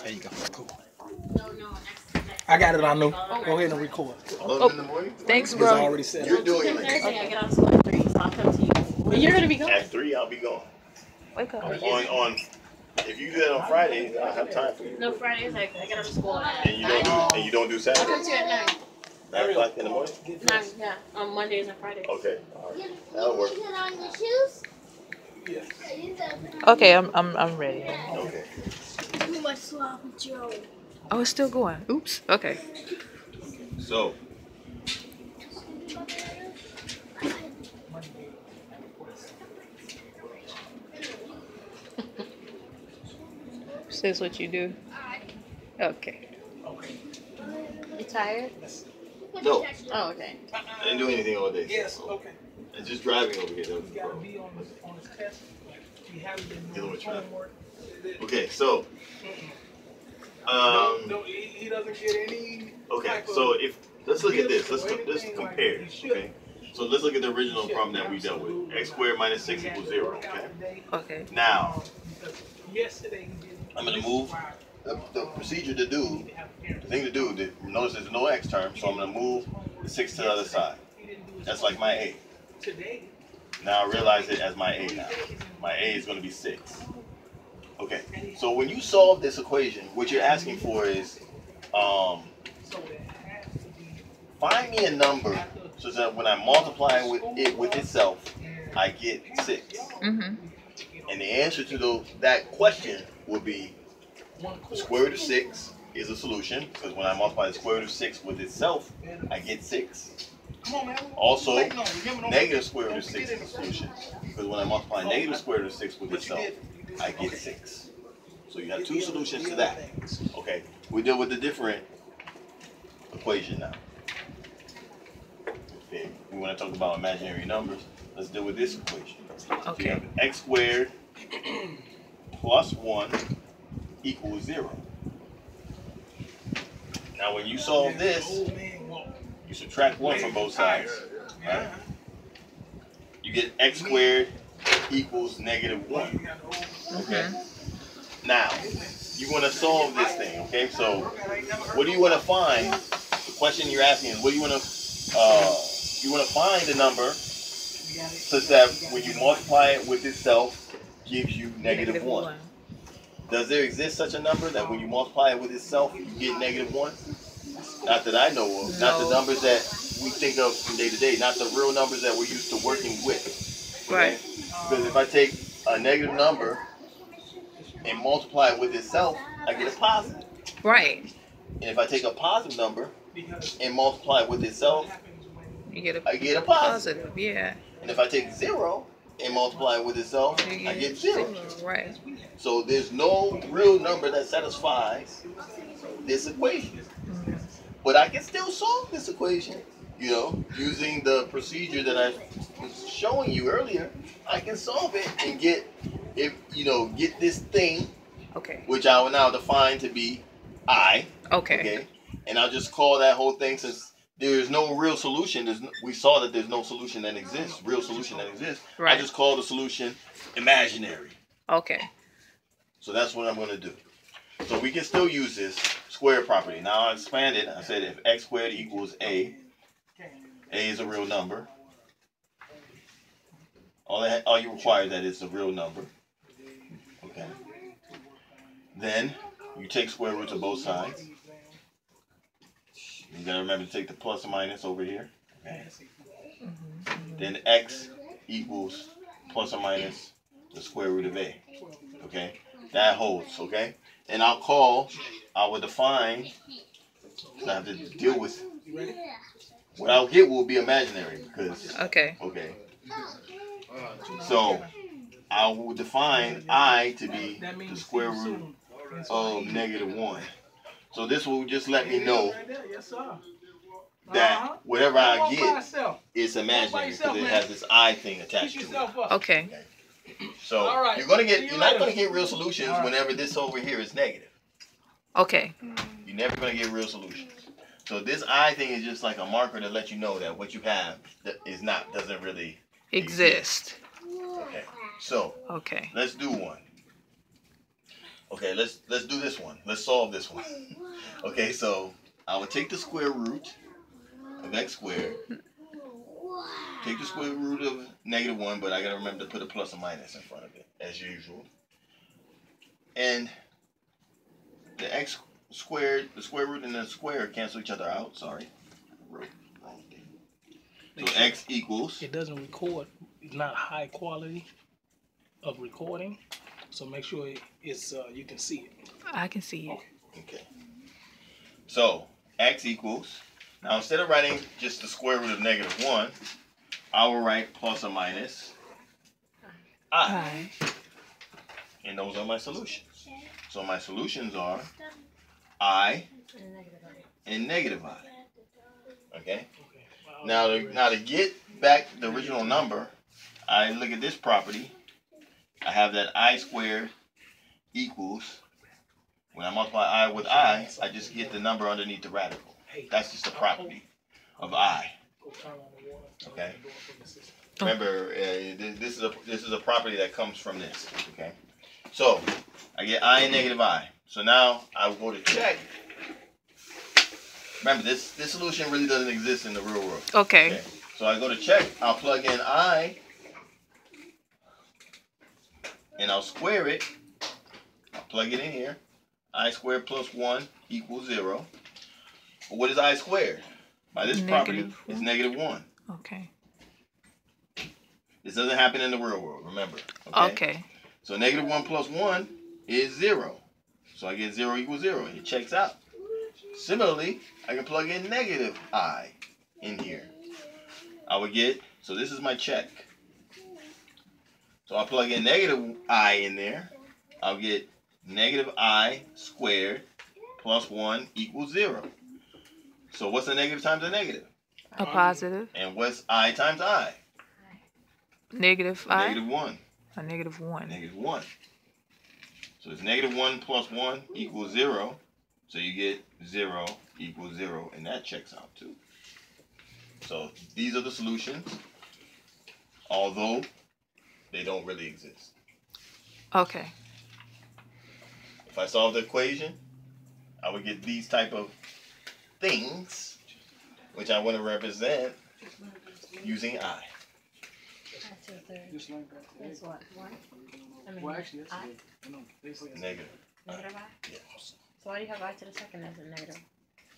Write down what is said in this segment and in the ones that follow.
There you go. Cool. No, no. I got it. I know. Go ahead and record. Oh, in the morning? Thanks, It's bro. already set. You're doing it. Thursday, I get out of school at 3, so I'll come to you. You're gonna be gone. At 3, I'll be gone. Wake up. On if you do that on Fridays, I'll have time for you. No, Fridays I get out of school at And you don't 9. do I'll I'll come Saturdays? to you at 9. 9 o'clock in the morning? 9, yeah. On Mondays and Fridays. Okay. All right. That'll work. Okay, I'm ready. Okay. Oh, it's still going. Oops. Okay. So Says what you do. Okay. You tired? no, Oh, okay. I didn't do anything all day. Yes. Okay. And just driving over here. That was You the gotta problem. be on this test. If you haven't been Dealing with traffic. homework, Okay, so no, he doesn't get any. okay, type of- so if let's look at this. Let's anything compare. like that. He should. Okay. So let's look at the original problem that we dealt with. X squared minus 6 equals 0. Okay. Okay. Now Yesterday he didn't. I'm gonna move the procedure to do. The thing to do. Notice there's no x term, so I'm gonna move the 6 to the other side. That's like my a. Today. Now I realize it as my a now. My a is gonna be 6. Okay. So when you solve this equation, what you're asking for is So it has to be. find me a number so that when I multiply it with itself, I get 6. Mhm. And the answer to that question would be the square root of 6 is a solution, because when I multiply the square root of 6 with itself, I get 6. Come on, man. Also, Wait, no, remember, don't negative forget- square root of don't 6 forget is a it. solution, because when I multiply negative square root of 6 with But you itself, did. I get 6. So you have 2 solutions to that. Okay, we deal with a different equation now. Okay, we want to talk about imaginary numbers. Let's deal with this equation. So you Okay. have x squared plus 1 equals 0. Now when you solve this, Old man walk. you subtract 1 from both sides. Right? You get x squared equals negative 1. Okay. Now, you want to solve this thing, okay? So, what do you want to find? The question you're asking is, what do you want to find a number such that when you multiply it with itself, gives you negative 1. Does there exist such a number that when you multiply it with itself, you get negative 1? Not that I know of. Not the No. numbers that we think of from day to day. Not the real numbers that we're used to working with. Okay? Right. Because if I take a negative number and multiply it with itself, I get a positive. Right. And if I take a positive number and multiply it with itself, You get a I get a positive. positive. Yeah. And if I take 0 and multiply it with itself, You I get 0. Right. So there's no real number that satisfies this equation. But I can still solve this equation, using the procedure that I was showing you earlier. I can solve it and get this thing, Okay. which I will now define to be I. Okay. Okay. And I'll just call that whole thing, since there's no real solution. We saw that there's no solution that exists, real solution that exists. Right. I just call the solution imaginary. Okay. So that's what I'm going to do. So we can still use this square property. Now I expanded. I said if x squared equals a is a real number. All you require is that it's a real number. Okay. Then you take square roots of both sides. You gotta remember to take the plus and minus over here. Okay. Then x equals plus or minus the square root of a. Okay. That holds. Okay. And I will define. I have to deal with. What I'll get will be imaginary because. Okay. Okay. So I will define I to be the square root of negative 1. So this will just let me know that whatever I get is imaginary because it has this I thing attached to it. Okay. So you're not gonna get real solutions whenever this over here is negative. Okay. You're never gonna get real solutions. So this I thing is just like a marker to let you know that what you have doesn't really Exist. Okay. So Okay. let's do one. Okay, let's do this one. Let's solve this one. Okay, so I would take the square root of x squared. Take the square root of -1, but I gotta remember to put a plus or minus in front of it, as usual. And the x squared, the square root and the square cancel each other out. Sorry, I wrote wrong thing. So x equals. It doesn't record. It's not high quality of recording, so make sure it's you can see it. I can see it. Okay. So x equals. Now instead of writing just the square root of -1, I will write plus or minus I. And those are my solutions. So my solutions are I and negative I. Okay? Now to get back the original number, I look at this property. I have that I squared equals, when I multiply I with I just get the number underneath the radical. That's just a property of I. Okay? Remember, this is a property that comes from this. Okay? So I get I and negative I. So now I will go to check. Remember, this solution really doesn't exist in the real world. Okay. So I go to check. I'll plug in I, and I'll square it. I'll plug it in here. I squared plus 1 equals 0. But what is I squared? By this property, it's -1. Okay. This doesn't happen in the real world, remember. Okay. So -1 plus 1 is 0. So I get 0 equals 0. It checks out. Similarly, I can plug in negative I in here. I would get, so this is my check. So I'll plug in negative I in there. I'll get negative I squared plus 1 equals 0. So what's a negative times a negative? A positive. And what's I times I? Negative I. -1. A -1. -1. So it's -1 plus 1 equals 0. So you get 0 equals 0. And that checks out too. So these are the solutions, although they don't really exist. Okay. If I solve the equation, I would get these type of things, which I want to represent using I. That's what? 1? I mean, Well, actually, that's I? Negative. Negative I? Yeah. So why do you have I to the second as a negative?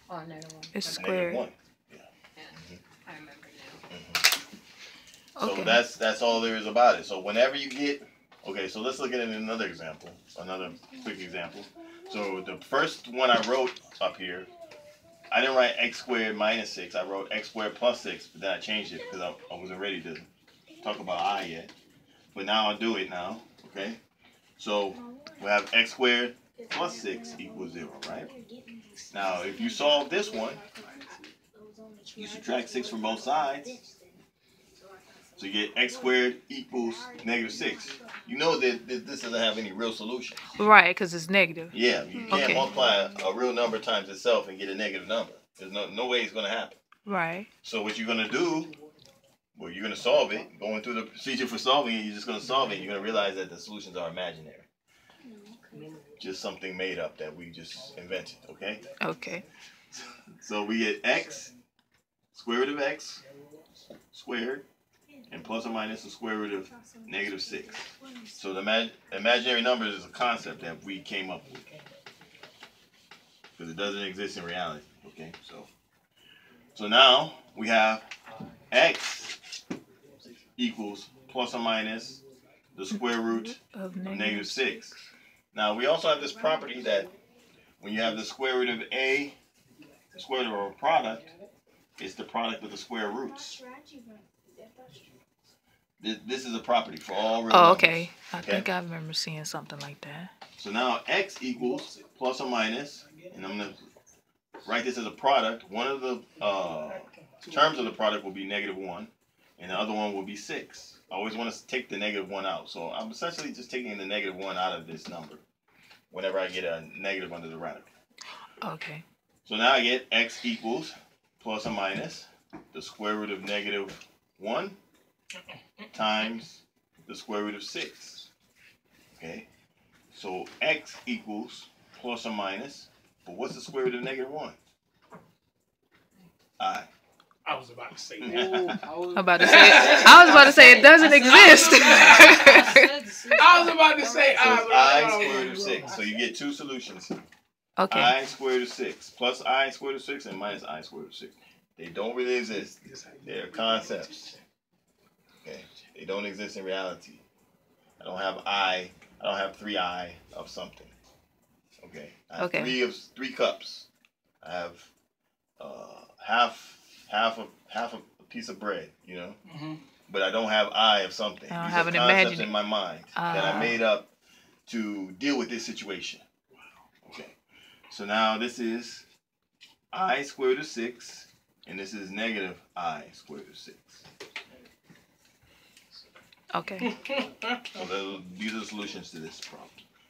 Oh, -1. It's -1. squared. Yeah. I remember now. Okay. So that's all there is about it. So whenever you get, okay, so let's look at another example, another quick example. So the first one I wrote up here, I didn't write x squared minus 6. I wrote x squared plus 6, but then I changed it because I wasn't ready to talk about I yet. But now I'll do it now, okay? So we have x squared plus 6 equals 0, right? Now, if you solve this one, you subtract 6 from both sides. So you get x squared equals -6. You know that this doesn't have any real solution. Right, because it's negative. Yeah, you can't Okay. multiply a real number times itself and get a negative number. There's no way it's going to happen. Right. So what you're going to do, well, you're going to solve it. Going through the procedure for solving it, you're just going to solve it. You're going to realize that the solutions are imaginary. Just something made up that we just invented, okay? Okay. So we get x, square root of x squared, and plus or minus the square root of -6. So the imaginary numbers is a concept that we came up with. Because it doesn't exist in reality, okay? So now we have x equals plus or minus the square root Of of -6. Now we also have this property that when you have the square root of a, the square root of a product, it's the product of the square roots. This is a property for all real Oh, numbers. okay. I think I remember seeing something like that. So now x equals plus or minus, and I'm going to write this as a product. One of the terms of the product will be -1, and the other one will be 6. I always want to take the -1 out. So I'm essentially just taking the -1 out of this number whenever I get a negative under the radical. Okay. So now I get x equals plus or minus the square root of -1 times the square root of 6. Okay. So x equals plus or minus. But what's the square root of -1? I. I was about to say that. I was about to say it doesn't exist. I was about to say So it's I I. square root of 6. So you get two solutions. Okay. I square root of 6 plus I square root of 6 and minus I square root of 6. They don't really exist. They're concepts. Okay. They don't exist in reality. I don't have 3I of something. Okay. I have three cups. I have half a piece of bread, you know. But I don't have I of something. I don't These have are an concepts imagining. in my mind that I made up to deal with this situation. Okay. So now this is I square root of 6, and this is negative I square root of 6. Okay. So these are the solutions to this problem.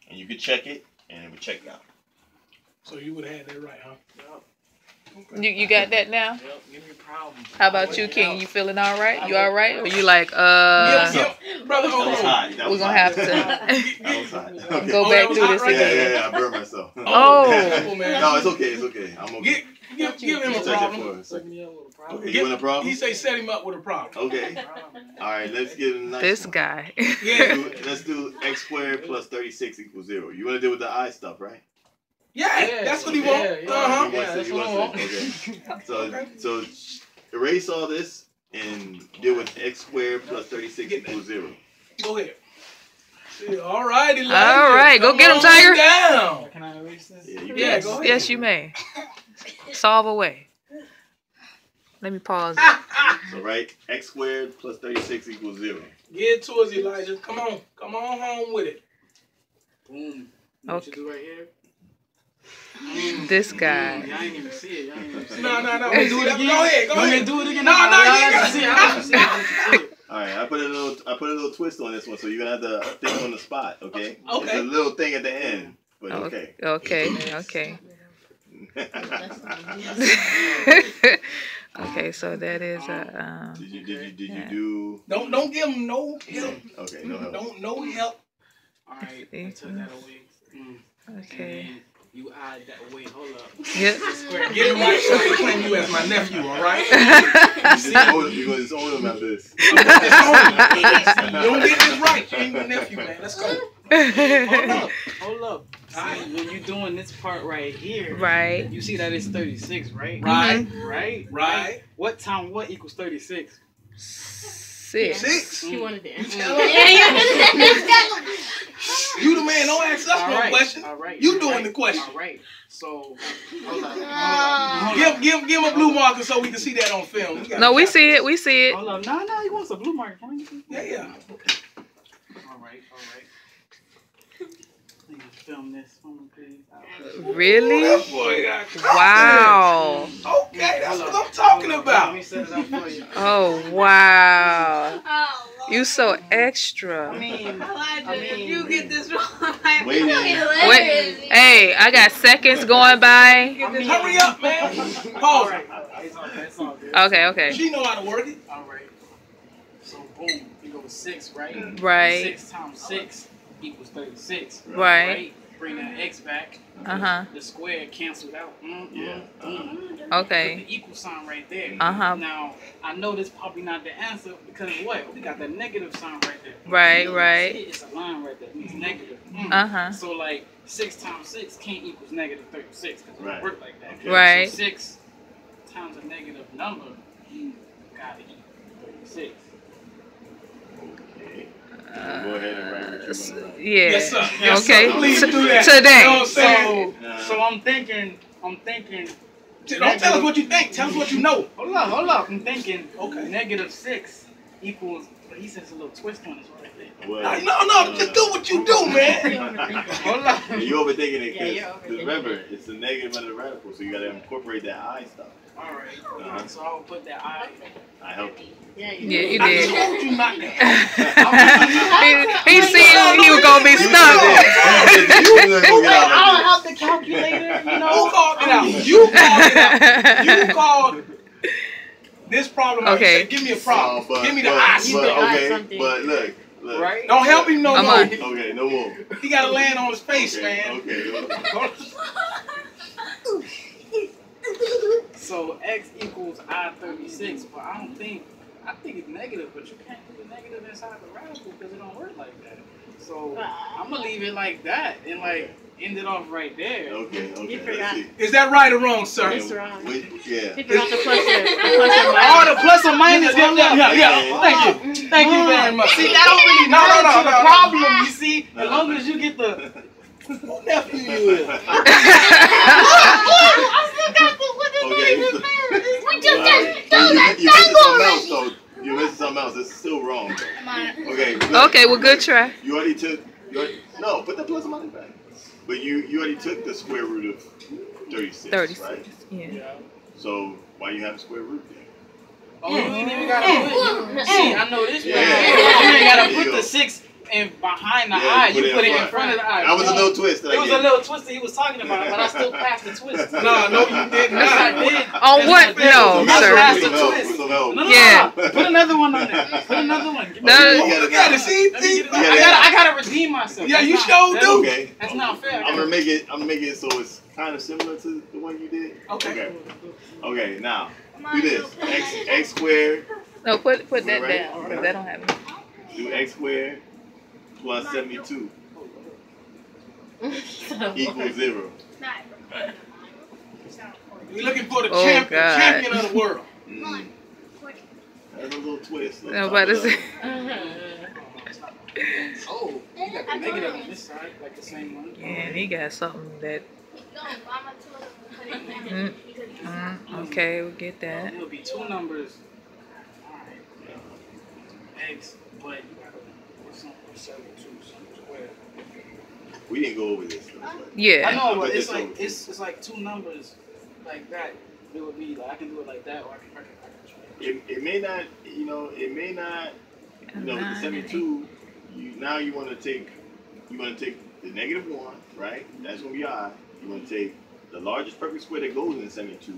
And you could check it, and it would check out. So you would have had that right, huh? You got that now? Yep, give me a problem. How about you, King? You feeling all right? You all right? Or you like, Brother, That was hot. That we're was gonna hot. have to That was hot. Okay. go back through this again. Yeah, I burned myself. Oh. No, it's okay. It's okay. I'm okay. Give him a Just touch it problem. for a second. Me up with a problem. Okay, you want a problem? He say set him up with a problem. Okay. All right, let's get a nice This one. guy. Yeah. Let's do x squared plus 36 equals 0. You want to deal with the I stuff, right? Yeah, that's what he want. Yeah, Uh-huh. He wants it, that's he what I wants it. Okay. So erase all this and deal with x squared plus 36 equals 0. Go ahead. All right, Elijah. All right, go get him, Tiger. Down. Can I erase this? Yeah, you Yeah, can. go ahead. Yes, you may. Solve away. Let me pause. So right, x squared plus 36 equals 0. Get it to us, Elijah. Come on home with it. Boom. What you do right here? This guy. Y'all ain't even see it. Y'all ain't even see it. No. Do it again. Go ahead. Let me do it again. No, you I ain't gotta see it. I gotta see it. All right, I put a little twist on this one, so you're gonna have to think on the spot, okay? Okay. It's a little thing at the end, but okay. Okay. Okay, so that is a Did you do? Don't give him no help. Okay, no help. No help. All right, I took that away. okay. And you add that away. Hold up. Yep. Get it right so I can claim you as my nephew, all right? You're gonna disown him after this. You don't get this right, you ain't my nephew, man. Let's go. Hold up. See, when you're doing this part right here, Right. you see that it's 36, right? Right. Right. What times what equals 36? 6. 6. He wanted to answer. tell him. You the man, don't ask us no question. All right. You doing the question. All right. So, hold up. Give him a blue marker so we can see that on film. No, we see it. We see it. Hold up. No, he wants a blue marker. Yeah. All right. Please film this for me, please. Really? That boy got Wow. Okay, that's what I'm talking Let about. me set it up for you. Oh, wow. You so extra. I mean, you get this wrong. Wait, Wait. Hey, I got seconds going by. Hurry up, man. all Pause. right. It's all good. Okay. She know how to work it. All right. So, boom. You go 6, right? Right. 6 times 6 equals 36. Right. Bring that x back. Uh-huh. The square canceled out. Okay. Put the equal sign right there. Uh-huh. Now, I know this probably not the answer because what? We got the negative sign right there. Right. See, it's a line right there. It means negative. Uh-huh. So, like, 6 times 6 can't equal negative 36 because it don't work like that. Okay. Right. So 6 times a negative number, you gotta equal 36. Okay. Go ahead and write what you want to write. Yeah. Yes, sir. Yes, Okay. sir. Please do that. Today. You know what I'm saying? So I'm thinking. Don't tell us what you think. Tell us what you know. Hold up. I'm thinking. Okay. Negative 6 equals. But he says a little twist on this right there. Well, No. Just do what you do, man. Hold up. you're overthinking it Yeah, you're because overthinking remember, it's the negative under the radical, so you got to incorporate that I stuff. All right. So I'll put that I. I helped you. Yeah, Yeah, you I did. told you not to. He seen he was gonna be stuck. I'll help the calculator. You Who know. called it out? You called it out. You called this problem out. Okay. You said, give me a problem. But Give me the I You think I okay, something. but look, Look. Right? Don't help him no I'm more. on. Okay, no more. He gotta land on his face, Okay, man. okay. So X equals I-36, but I think it's negative, but you can't do the negative inside the radical because it don't work like that. So I'm gonna leave it like that and like end it off right there. Okay. You Let's forgot. see. Is that right or wrong, sir? It's wrong. Yeah. He forgot the plus or Oh, the plus or minus. Yeah. Thank you very much. See, that don't really matter to the problem. You see, as long as you get the Who nephew you is? You missed something else. It's still wrong. Okay. Okay, well, good try. You already took. No, put the plus or minus back. But you already took the square root of 36. 36. Right? Yeah. So why you have a square root then? Oh, you ain't even gotta put it. See, I know this. Yeah. You ain't gotta There you put go. the 6 in behind the Yeah, eye. You put it in front of the eye. That was a little twist. It was a little twist that he was talking about, but I still passed the twist. No, you did Yes, I not. did. On what? No, That's sir. right. No. Yeah. Put another one on there. Put another one. No. You gotta see. I gotta redeem myself. Yeah, you That's sure not- do. Okay. That's not fair. I'm gonna make it so it's kind of similar to the one you did. Okay. Okay. Now do this. X squared. No, put that Right? down. Because that don't have it. Do x squared plus 72 equals 0. We're looking for the Oh, champion of the world. Mm. That's a little twist. No, but it's Oh, you got the negative on this side, like the same one. yeah, and he got something that. Okay, we'll get that. It'll be 2 numbers. Alright. X, but you gotta put something 72, something square. We didn't go over this. Though, Yeah. I know, Put but this it's like over. it's like 2 numbers like that. It would be like I can do it like that, or I can try. It may not, with the 72, you want to take the negative 1, right? That's going to be I. You want to take the largest perfect square that goes in 72.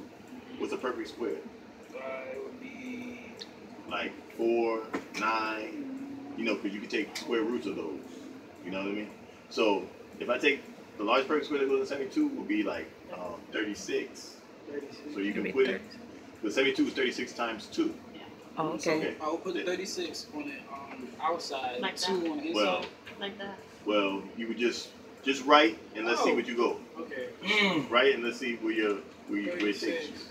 What's a perfect square? It would be Like 4, 9, because you can take square roots of those. You know what I mean? So if I take the largest perfect square that goes in 72, will be like 36. 36. So you can put it, but 72 is 36 times 2. Oh, okay. I will put the 36 on the outside, Like 2 on the inside. Well, Like that. well, you would just write and let's see what you go. Okay. Write and let's see where it takes you. 36.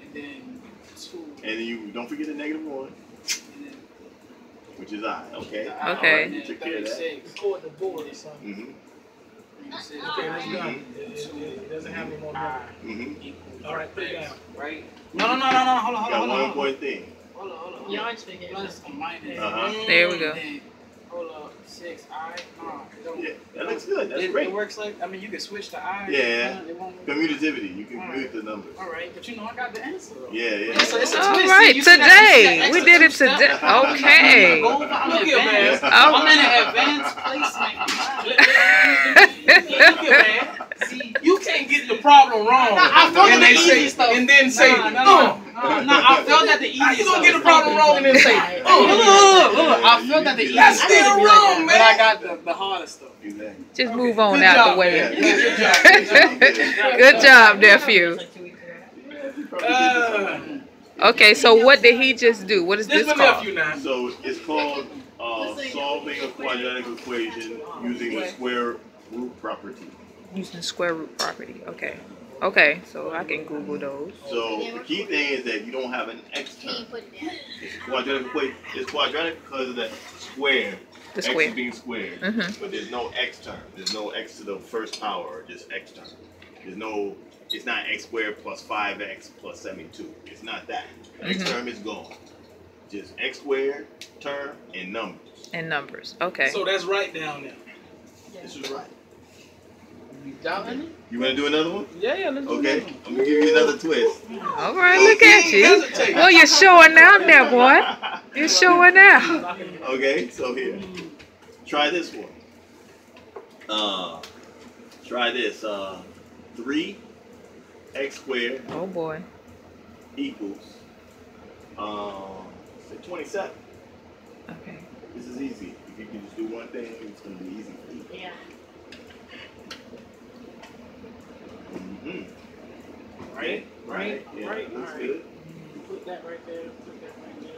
And then 2. And then you don't forget the negative 1, And then which is I. Okay. the I, Okay. and then You took care of that. 36. Record the board or something. Mhm. 36. Okay, that's done. It doesn't have any more numbers. Mhm. Equals All right, put it X, down. Right? No. Hold on. Got one important thing. Hold on. Yarn speaking. Plus a minus. There we go. And then, hold up. 6I. Yeah, that looks good. That's It great. works like, you can switch the I. Yeah. It won't. Commutativity. You can mute the numbers. Alright, but I got the answer though. Yeah. So it's a All twist. right, You see that- today. you We see did that it today. extra step? Okay. I'm Look here, man. advanced. I'm in an advanced placement. Look here, man. See, You can't get the problem wrong. I felt and the they easy say, stuff. and then say, No, I felt that the easy How you stuff. gonna get the problem wrong and then say, Look, I felt that the easy That's stuff. still wrong, But I man. got the hardest stuff. Exactly. Just move on Good out job, the way. man. Good job. Good job, nephew. Okay, so what did he just do? What is This this my called? nephew now. So it's called solving a quadratic equation using the square root property. Using square root property. Okay. Okay, so I can Google those. So the key thing is that you don't have an x term. It's quadratic equation. It's quadratic because of the square. The X square. is being squared. Mhm. But there's no x term. There's no x to the first power, or just x term. There's no. It's not x squared plus 5x plus 72. It's not that. X term is gone. Just x squared term and numbers. And numbers. Okay. So that's right down there. This is right. You doubting it? You want to do another one? Yeah, let's do Okay. another one. I'm gonna give you another twist. All right, look at you. Hesitate. Well, you're showing out there, boy. You're showing out. Okay, so here. Try this one. Try this. 3x squared Oh boy. equals say 27. Okay. This is easy. If you can just do one thing, it's gonna be easy for you. Yeah. Mm-hmm. Right. Yeah, Right. that's All good. Put that right there. Put that right there.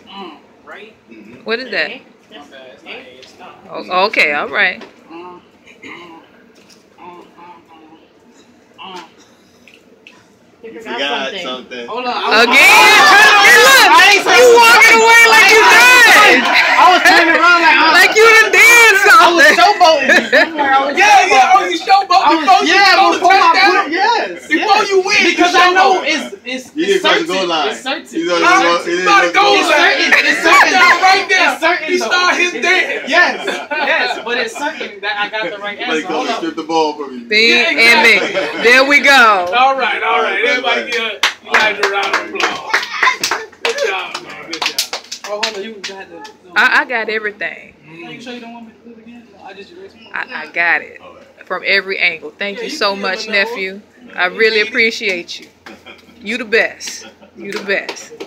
And, right. Mm-hmm. What is that? My bad. It's not A. It's not. Oh, okay, all right. You You forgot forgot something. Hold on. Again? And look, you walking away like you done. I was turning around Like you done did something. showboating. Yeah. Oh, you showboat before you go to touchdown? Before you win. Because you I know showboat. it's You didn't cross the goal certain. line. It's certain. You know, You about to go It's certain. It's certain. Touchdown right there. It's certain. He started his dance. Yes, but it's certain that I got the right Somebody answer. come Hold and up. strip the ball from you. Bing Yeah, and exactly. bing. There we go. All right. Everybody right. give you guys a round of applause. Good job, man. Good job. Oh, hold on. You got the. I got everything. You sure you don't want me to do it again? No, I just erased one. I got it All right. from every angle. Thank Yeah, you you so can much, give it a nephew. I really appreciate you. You the best. You the best. Yeah,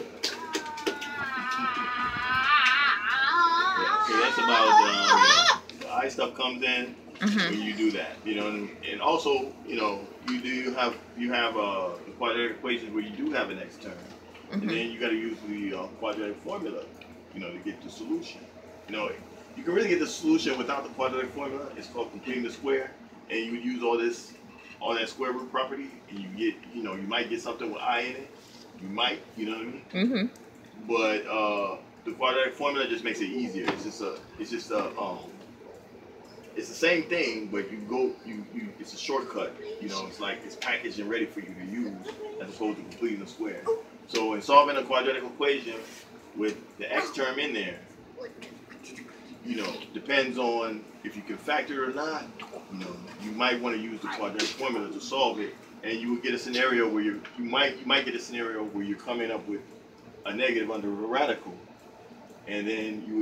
so that's about the eye stuff comes in when you do that, and also you have the quadratic equations where you do have an x term, and then you got to use the quadratic formula, to get the solution. You can really get the solution without the quadratic formula. It's called completing the square, and you would use all that square root property, and you get you might get something with I in it. You might, you know what I mean? But the quadratic formula just makes it easier. It's the same thing, but it's a shortcut. It's like it's packaged and ready for you to use as opposed to completing the square. So in solving a quadratic equation with the x term in there, depends on if you can factor it or not. You might want to use the quadratic formula to solve it, and you would get a scenario where you might get a scenario where you're coming up with a negative under a radical, and then you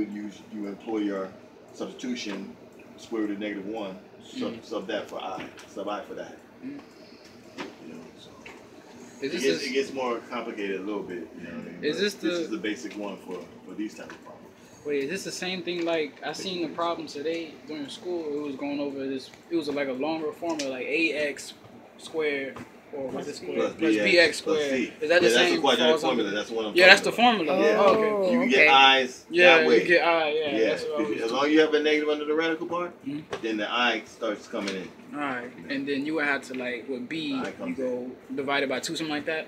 employ your substitution, square root of -1, sub that for I, sub I for that. So it gets more complicated a little bit. Is this this is the basic one for these type of problems. Wait, is this the same thing? Like I seen the problem today during school. It was going over this. It was like a longer formula, like ax squared or was it squared plus bx squared. Is that the same? That's the quadratic formula. That's one of them. Yeah, that's the formula. Oh, You can okay. get i's that way. You get I. Yeah. That's what I was As long as you have a negative under the radical part, then the I starts coming in. All right, and then you would have to with b, you go divided by 2, something like that.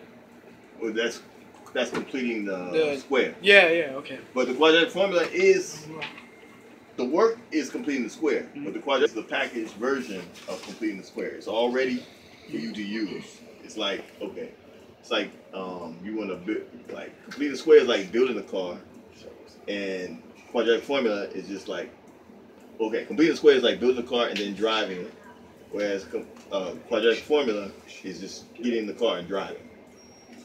Well, that's completing the square. Yeah, okay. But the quadratic formula the work is completing the square, but the quadratic is the packaged version of completing the square. It's all ready for you to use. It's like, you want to build, completing the square is like building a car, and quadratic formula is just like, completing the square is like building a car and then driving it, whereas quadratic formula is just getting the car and driving.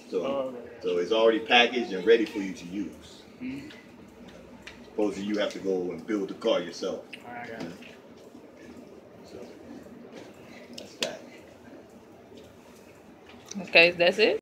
So it's already packaged and ready for you to use. Supposing you have to go and build the car yourself. All right, I got it. So that's that. Okay, that's it.